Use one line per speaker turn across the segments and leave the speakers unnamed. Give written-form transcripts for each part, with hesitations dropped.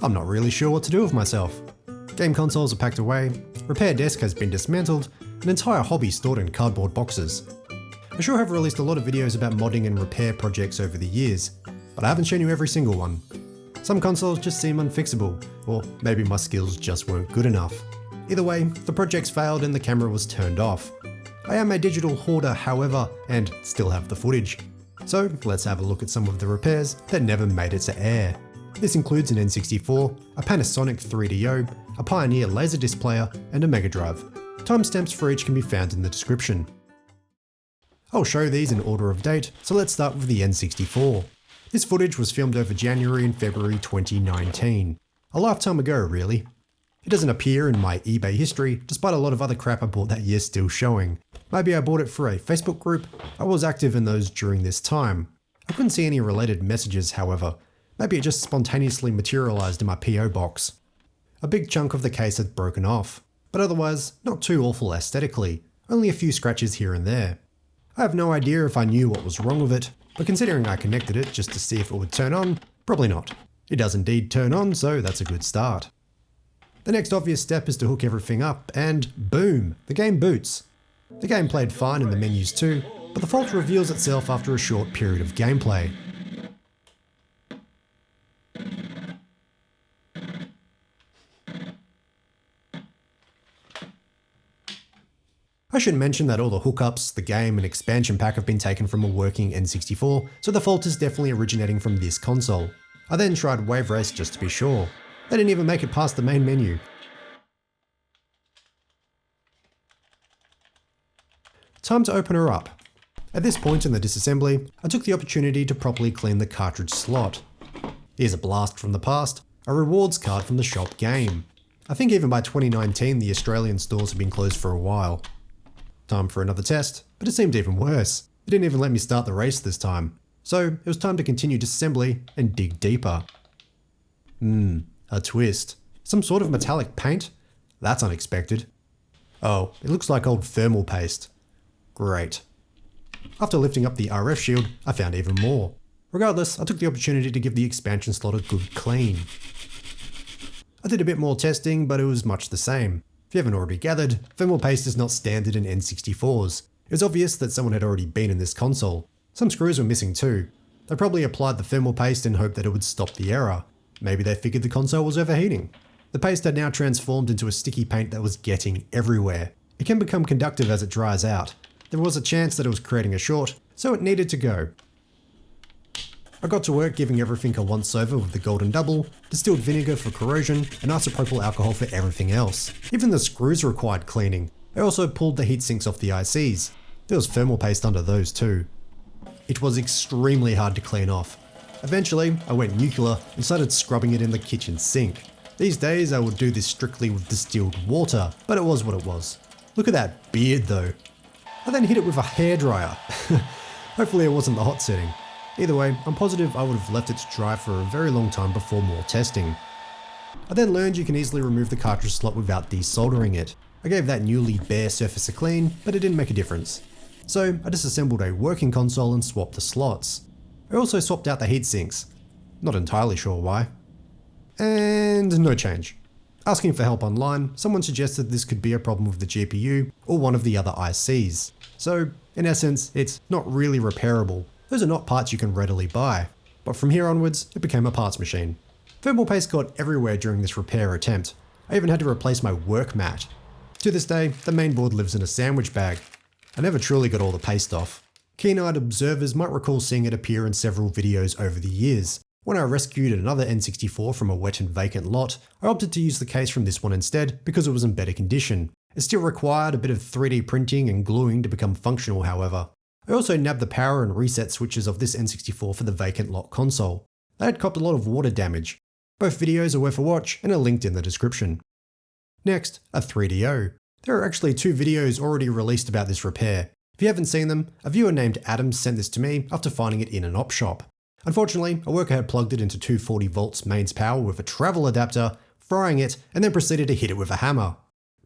I'm not really sure what to do with myself. Game consoles are packed away, repair desk has been dismantled, an entire hobby stored in cardboard boxes. I sure have released a lot of videos about modding and repair projects over the years, but I haven't shown you every single one. Some consoles just seem unfixable, or maybe my skills just weren't good enough. Either way, the projects failed and the camera was turned off. I am a digital hoarder, however, and still have the footage. So let's have a look at some of the repairs that never made it to air. This includes an N64, a Panasonic 3DO, a Pioneer Laserdisc player, and a Mega Drive. Timestamps for each can be found in the description. I'll show these in order of date, so let's start with the N64. This footage was filmed over January and February 2019. A lifetime ago, really. It doesn't appear in my eBay history, despite a lot of other crap I bought that year still showing. Maybe I bought it for a Facebook group. I was active in those during this time. I couldn't see any related messages, however. Maybe it just spontaneously materialized in my PO box. A big chunk of the case had broken off, but otherwise not too awful aesthetically, only a few scratches here and there. I have no idea if I knew what was wrong with it, but considering I connected it just to see if it would turn on, probably not. It does indeed turn on, so that's a good start. The next obvious step is to hook everything up, and boom, the game boots. The game played fine in the menus too, but the fault reveals itself after a short period of gameplay. I should mention that all the hookups, the game, and expansion pack have been taken from a working N64, so the fault is definitely originating from this console. I then tried Wave Race just to be sure. They didn't even make it past the main menu. Time to open her up. At this point in the disassembly, I took the opportunity to properly clean the cartridge slot. Here's a blast from the past, a rewards card from the shop game. I think even by 2019 the Australian stores had been closed for a while. Time for another test, but it seemed even worse. It didn't even let me start the race this time. So it was time to continue disassembly and dig deeper. A twist. Some sort of metallic paint? That's unexpected. Oh, it looks like old thermal paste. Great. After lifting up the RF shield, I found even more. Regardless, I took the opportunity to give the expansion slot a good clean. I did a bit more testing, but it was much the same. If you haven't already gathered, thermal paste is not standard in N64s. It was obvious that someone had already been in this console. Some screws were missing too. They probably applied the thermal paste in hope that it would stop the error. Maybe they figured the console was overheating. The paste had now transformed into a sticky paint that was getting everywhere. It can become conductive as it dries out. There was a chance that it was creating a short, so it needed to go. I got to work giving everything a once over with the golden double, distilled vinegar for corrosion, and isopropyl alcohol for everything else. Even the screws required cleaning. I also pulled the heat sinks off the ICs. There was thermal paste under those too. It was extremely hard to clean off. Eventually, I went nuclear and started scrubbing it in the kitchen sink. These days I would do this strictly with distilled water, but it was what it was. Look at that beard though. I then hit it with a hairdryer. Hopefully it wasn't the hot setting. Either way, I'm positive I would have left it to dry for a very long time before more testing. I then learned you can easily remove the cartridge slot without desoldering it. I gave that newly bare surface a clean, but it didn't make a difference. So I disassembled a working console and swapped the slots. I also swapped out the heat sinks. Not entirely sure why. And no change. Asking for help online, someone suggested this could be a problem with the GPU or one of the other ICs. So, in essence, it's not really repairable. Those are not parts you can readily buy. But from here onwards, it became a parts machine. Thermal paste got everywhere during this repair attempt. I even had to replace my work mat. To this day, the mainboard lives in a sandwich bag. I never truly got all the paste off. Keen-eyed observers might recall seeing it appear in several videos over the years. When I rescued another N64 from a wet and vacant lot, I opted to use the case from this one instead because it was in better condition. It still required a bit of 3D printing and gluing to become functional, however. I also nabbed the power and reset switches of this N64 for the vacant lot console. They had copped a lot of water damage. Both videos are worth a watch and are linked in the description. Next, a 3DO. There are actually 2 videos already released about this repair. If you haven't seen them, a viewer named Adam sent this to me after finding it in an op shop. Unfortunately, a worker had plugged it into 240 volts mains power with a travel adapter, frying it, and then proceeded to hit it with a hammer.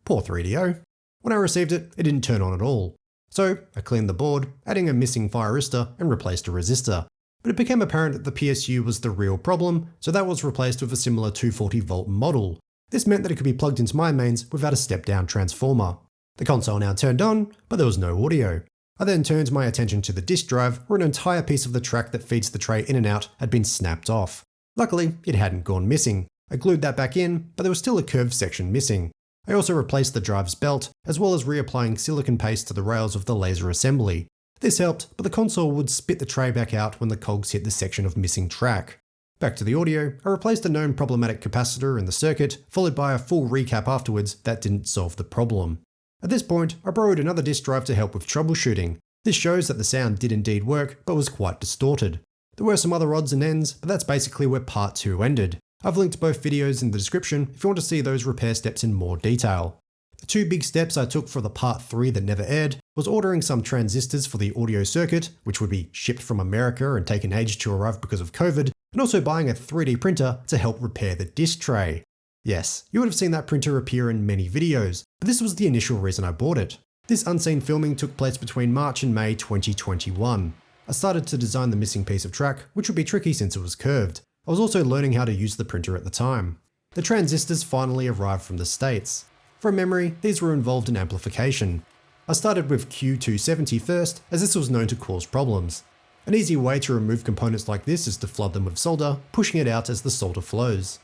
Poor 3DO. When I received it, it didn't turn on at all. So I cleaned the board, adding a missing thyristor and replaced a resistor. but it became apparent that the PSU was the real problem, so that was replaced with a similar 240 volt model. This meant that it could be plugged into my mains without a step-down transformer. The console now turned on, but there was no audio. I then turned my attention to the disk drive, where an entire piece of the track that feeds the tray in and out had been snapped off. Luckily, it hadn't gone missing. I glued that back in, but there was still a curved section missing. I also replaced the drive's belt, as well as reapplying silicone paste to the rails of the laser assembly. This helped, but the console would spit the tray back out when the cogs hit the section of missing track. Back to the audio, I replaced a known problematic capacitor in the circuit, followed by a full recap afterwards that didn't solve the problem. At this point, I borrowed another disk drive to help with troubleshooting. This shows that the sound did indeed work, but was quite distorted. There were some other odds and ends, but that's basically where part 2 ended. I've linked both videos in the description if you want to see those repair steps in more detail. The 2 big steps I took for the part 3 that never aired was ordering some transistors for the audio circuit, which would be shipped from America and take an age to arrive because of COVID, and also buying a 3D printer to help repair the disc tray. Yes, you would have seen that printer appear in many videos, but this was the initial reason I bought it. This unseen filming took place between March and May 2021. I started to design the missing piece of track, which would be tricky since it was curved. I was also learning how to use the printer at the time. The transistors finally arrived from the States. From memory, these were involved in amplification. I started with Q270 first, as this was known to cause problems. An easy way to remove components like this is to flood them with solder, pushing it out as the solder flows.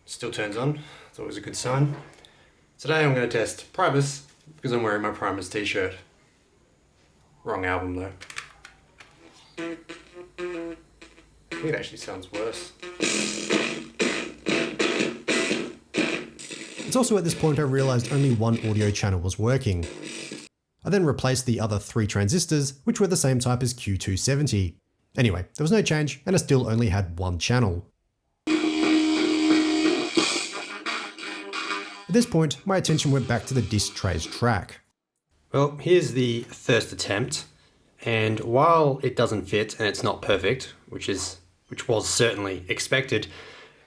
Still turns on, it's always a good sign. Today I'm going to test Primus, because I'm wearing my Primus t-shirt. Wrong album though. I think it actually sounds worse. It's also at this point I realised only one audio channel was working. I then replaced the other 3 transistors, which were the same type as Q270. Anyway, there was no change, and I still only had one channel. At this point, my attention went back to the disc tray's track. Well, here's the first attempt, and while it doesn't fit and it's not perfect, which was certainly expected,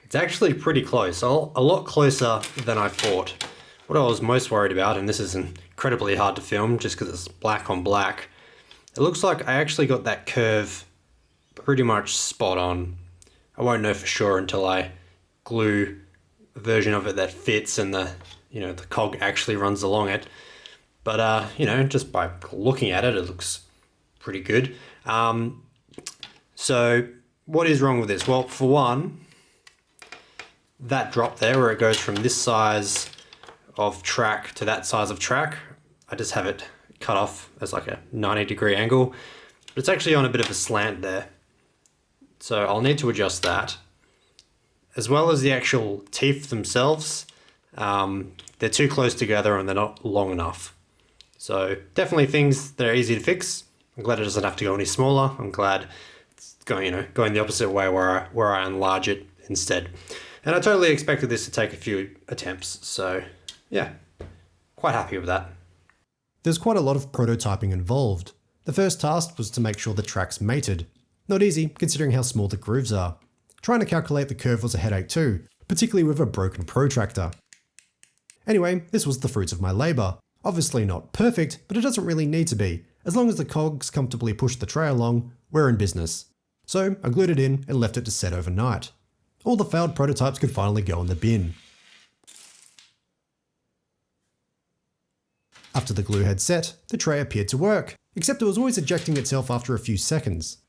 it's actually pretty close, a lot closer than I thought. What I was most worried about, and this is incredibly hard to film just because it's black on black, it looks like I actually got that curve pretty much spot on. I won't know for sure until I glue a version of it that fits and the cog actually runs along it. But just by looking at it, it looks pretty good. So what is wrong with this? Well, for one, that drop there where it goes from this size of track to that size of track, I just have it cut off as like a 90-degree angle, but it's actually on a bit of a slant there. So I'll need to adjust that. As well as the actual teeth themselves, they're too close together and they're not long enough. So definitely things that are easy to fix. I'm glad it doesn't have to go any smaller. I'm glad it's going the opposite way where I enlarge it instead. And I totally expected this to take a few attempts, so yeah, quite happy with that. There's quite a lot of prototyping involved. The first task was to make sure the tracks mated. Not easy, considering how small the grooves are. Trying to calculate the curve was a headache too, particularly with a broken protractor. Anyway, this was the fruits of my labour. Obviously not perfect, but it doesn't really need to be. As long as the cogs comfortably push the tray along, we're in business. So I glued it in and left it to set overnight. All the failed prototypes could finally go in the bin. After the glue had set, the tray appeared to work, except it was always ejecting itself after a few seconds.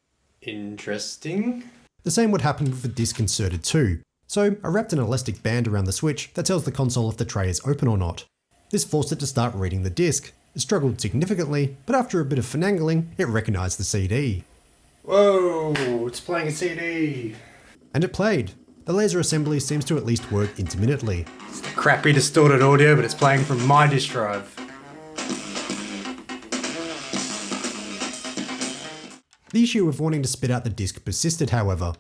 Interesting. The same would happen with the disc inserted too, so I wrapped an elastic band around the switch that tells the console if the tray is open or not. This forced it to start reading the disc. It struggled significantly, but after a bit of finagling, it recognised the CD. Whoa, it's playing a CD! And it played. The laser assembly seems to at least work intermittently. It's the crappy distorted audio, but it's playing from my disk drive. The issue of wanting to spit out the disc persisted, however.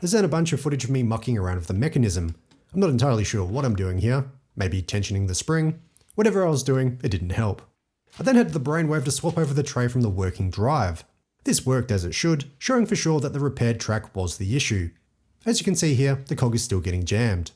There's then a bunch of footage of me mucking around with the mechanism. I'm not entirely sure what I'm doing here. Maybe tensioning the spring. Whatever I was doing, it didn't help. I then had the brainwave to swap over the tray from the working drive. This worked as it should, showing for sure that the repaired track was the issue. As you can see here, the cog is still getting jammed.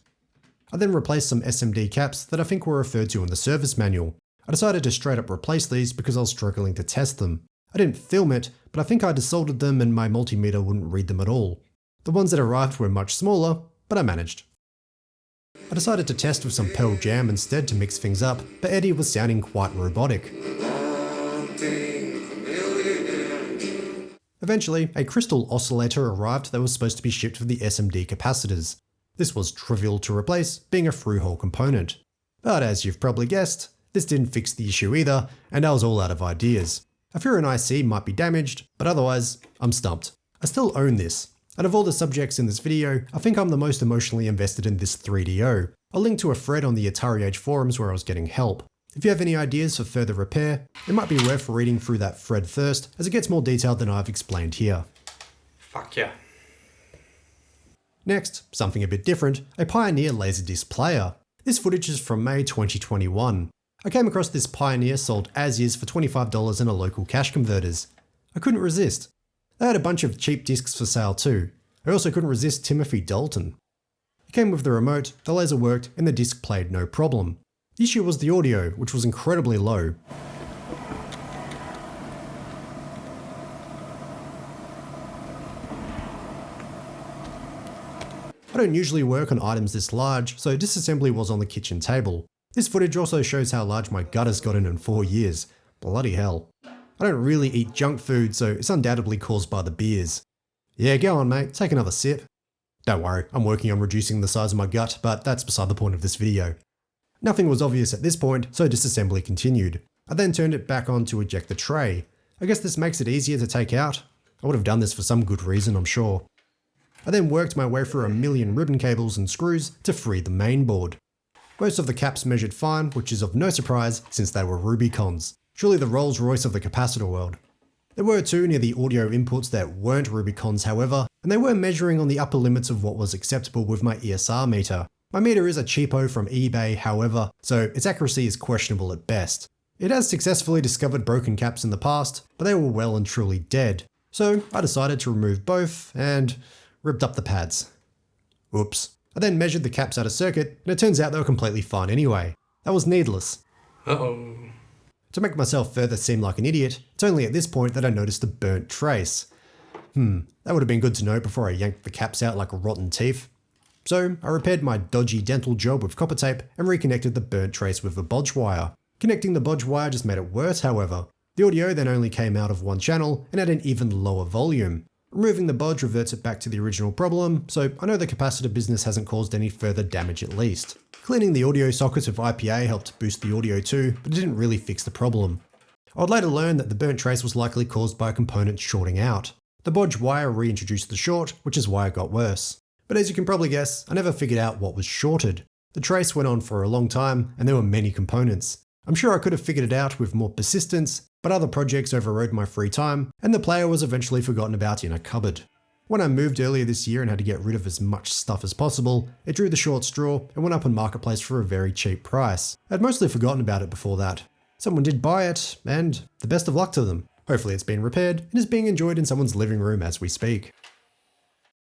I then replaced some SMD caps that I think were referred to in the service manual. I decided to straight up replace these because I was struggling to test them. I didn't film it, but I think I desoldered them and my multimeter wouldn't read them at all. The ones that arrived were much smaller, but I managed. I decided to test with some Pearl Jam instead to mix things up, but Eddie was sounding quite robotic. Eventually, a crystal oscillator arrived that was supposed to be shipped with the SMD capacitors. This was trivial to replace, being a through-hole component. But as you've probably guessed, this didn't fix the issue either, and I was all out of ideas. I fear an IC might be damaged, but otherwise, I'm stumped. I still own this. Out of all the subjects in this video, I think I'm the most emotionally invested in this 3DO. I'll link to a thread on the Atari Age forums where I was getting help. If you have any ideas for further repair, it might be worth reading through that thread first, as it gets more detailed than I've explained here.
Fuck yeah.
Next, something a bit different, a Pioneer Laserdisc player. This footage is from May 2021. I came across this Pioneer sold as is for $25 in a local cash converters. I couldn't resist. They had a bunch of cheap discs for sale too. I also couldn't resist Timothy Dalton. It came with the remote, the laser worked, and the disc played no problem. The issue was the audio, which was incredibly low. I don't usually work on items this large, so disassembly was on the kitchen table. This footage also shows how large my gut has gotten in 4 years. Bloody hell. I don't really eat junk food, so it's undoubtedly caused by the beers. Yeah, go on mate, take another sip. Don't worry, I'm working on reducing the size of my gut, but that's beside the point of this video. Nothing was obvious at this point, so disassembly continued. I then turned it back on to eject the tray. I guess this makes it easier to take out. I would have done this for some good reason, I'm sure. I then worked my way through a million ribbon cables and screws to free the main board. Most of the caps measured fine, which is of no surprise since they were Rubicons. Surely the Rolls Royce of the capacitor world. There were two near the audio inputs that weren't Rubicons however, and they were measuring on the upper limits of what was acceptable with my ESR meter. My meter is a cheapo from eBay however, so its accuracy is questionable at best. It has successfully discovered broken caps in the past, but they were well and truly dead. So I decided to remove both and ripped up the pads. Oops. I then measured the caps out of circuit, and it turns out they were completely fine anyway. That was needless.
Uh-oh.
To make myself further seem like an idiot, it's only at this point that I noticed a burnt trace. That would have been good to know before I yanked the caps out like rotten teeth. So I repaired my dodgy dental job with copper tape and reconnected the burnt trace with a bodge wire. Connecting the bodge wire just made it worse however. The audio then only came out of one channel and at an even lower volume. Removing the bodge reverts it back to the original problem, so I know the capacitor business hasn't caused any further damage at least. Cleaning the audio sockets with IPA helped boost the audio too, but it didn't really fix the problem. I would later learn that the burnt trace was likely caused by a component shorting out. The bodge wire reintroduced the short, which is why it got worse. But as you can probably guess, I never figured out what was shorted. The trace went on for a long time, and there were many components. I'm sure I could have figured it out with more persistence, but other projects overrode my free time, and the player was eventually forgotten about in a cupboard. When I moved earlier this year and had to get rid of as much stuff as possible, it drew the short straw and went up on Marketplace for a very cheap price. I'd mostly forgotten about it before that. Someone did buy it, and the best of luck to them. Hopefully it's been repaired and is being enjoyed in someone's living room as we speak.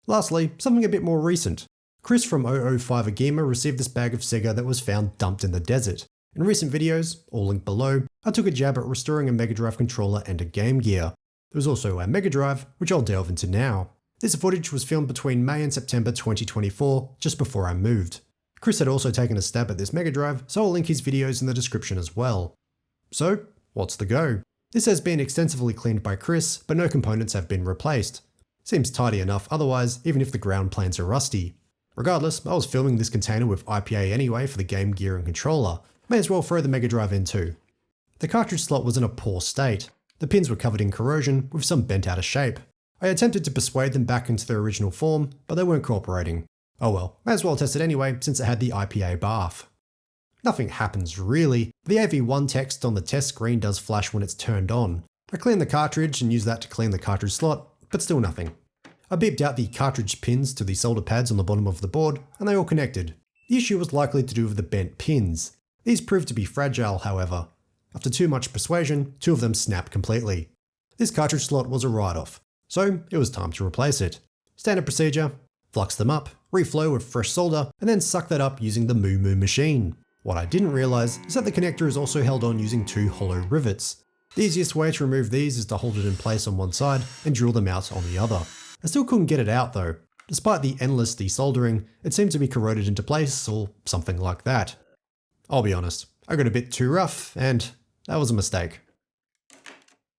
Lastly, something a bit more recent. Chris from 005 Agema received this bag of Sega that was found dumped in the desert. In recent videos, all linked below, I took a jab at restoring a Mega Drive controller and a Game Gear. There was also a Mega Drive, which I'll delve into now. This footage was filmed between May and September 2024, just before I moved. Chris had also taken a stab at this Mega Drive, so I'll link his videos in the description as well. So, what's the go? This has been extensively cleaned by Chris, but no components have been replaced. Seems tidy enough otherwise, even if the ground planes are rusty. Regardless, I was filming this container with IPA anyway for the Game Gear and controller. May as well throw the Mega Drive in too. The cartridge slot was in a poor state. The pins were covered in corrosion, with some bent out of shape. I attempted to persuade them back into their original form, but they weren't cooperating. Oh well, may as well test it anyway since it had the IPA bath. Nothing happens really. The AV1 text on the test screen does flash when it's turned on. I cleaned the cartridge and used that to clean the cartridge slot, but still nothing. I beeped out the cartridge pins to the solder pads on the bottom of the board, and they all connected. The issue was likely to do with the bent pins. These proved to be fragile, however. After too much persuasion, 2 of them snapped completely. This cartridge slot was a write-off, so it was time to replace it. Standard procedure: flux them up, reflow with fresh solder, and then suck that up using the Moo Moo machine. What I didn't realise is that the connector is also held on using 2 hollow rivets. The easiest way to remove these is to hold it in place on one side and drill them out on the other. I still couldn't get it out though. Despite the endless desoldering, it seemed to be corroded into place or something like that. I'll be honest, I got a bit too rough and that was a mistake.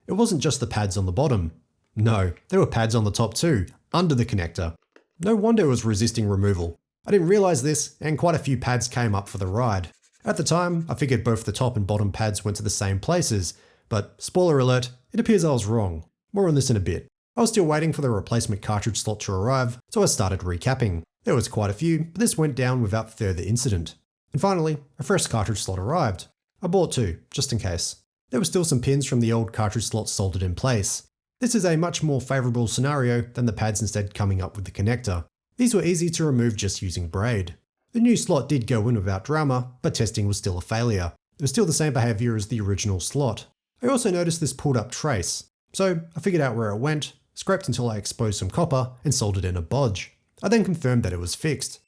It wasn't just the pads on the bottom. No, there were pads on the top too, under the connector. No wonder it was resisting removal. I didn't realize this, and quite a few pads came up for the ride. At the time, I figured both the top and bottom pads went to the same places, but spoiler alert, it appears I was wrong. More on this in a bit. I was still waiting for the replacement cartridge slot to arrive, so I started recapping. There was quite a few, but this went down without further incident. And finally, a fresh cartridge slot arrived. I bought two, just in case. There were still some pins from the old cartridge slot soldered in place. This is a much more favourable scenario than the pads instead coming up with the connector. These were easy to remove just using braid. The new slot did go in without drama, but testing was still a failure. It was still the same behaviour as the original slot. I also noticed this pulled up trace, so I figured out where it went, scraped until I exposed some copper, and soldered in a bodge. I then confirmed that it was fixed.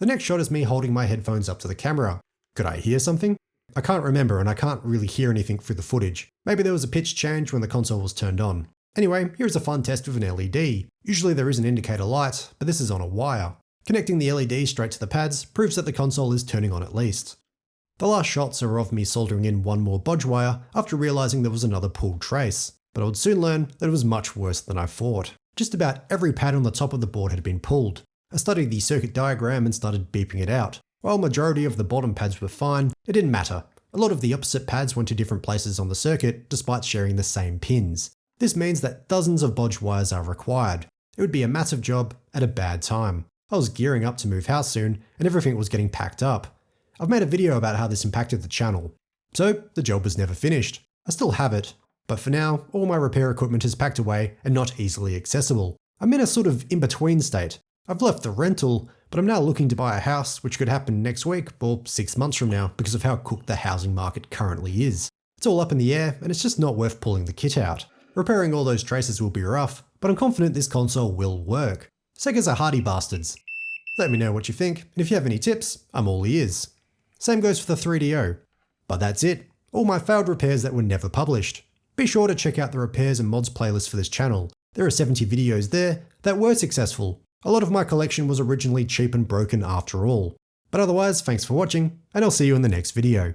The next shot is me holding my headphones up to the camera. Could I hear something? I can't remember and I can't really hear anything through the footage. Maybe there was a pitch change when the console was turned on. Anyway, here's a fun test with an LED. Usually there is an indicator light, but this is on a wire. Connecting the LED straight to the pads proves that the console is turning on at least. The last shots are of me soldering in one more bodge wire after realizing there was another pulled trace, but I would soon learn that it was much worse than I thought. Just about every pad on the top of the board had been pulled. I studied the circuit diagram and started beeping it out. While majority of the bottom pads were fine, it didn't matter. A lot of the opposite pads went to different places on the circuit despite sharing the same pins. This means that dozens of bodge wires are required. It would be a massive job at a bad time. I was gearing up to move house soon and everything was getting packed up. I've made a video about how this impacted the channel. So the job was never finished. I still have it, but for now, all my repair equipment is packed away and not easily accessible. I'm in a sort of in-between state. I've left the rental, but I'm now looking to buy a house, which could happen next week or 6 months from now because of how cooked the housing market currently is. It's all up in the air and it's just not worth pulling the kit out. Repairing all those traces will be rough, but I'm confident this console will work. Sega's are hardy bastards. Let me know what you think, and if you have any tips, I'm all ears. Same goes for the 3DO. But that's it. All my failed repairs that were never published. Be sure to check out the repairs and mods playlist for this channel. There are 70 videos there that were successful. A lot of my collection was originally cheap and broken after all. But otherwise, thanks for watching, and I'll see you in the next video.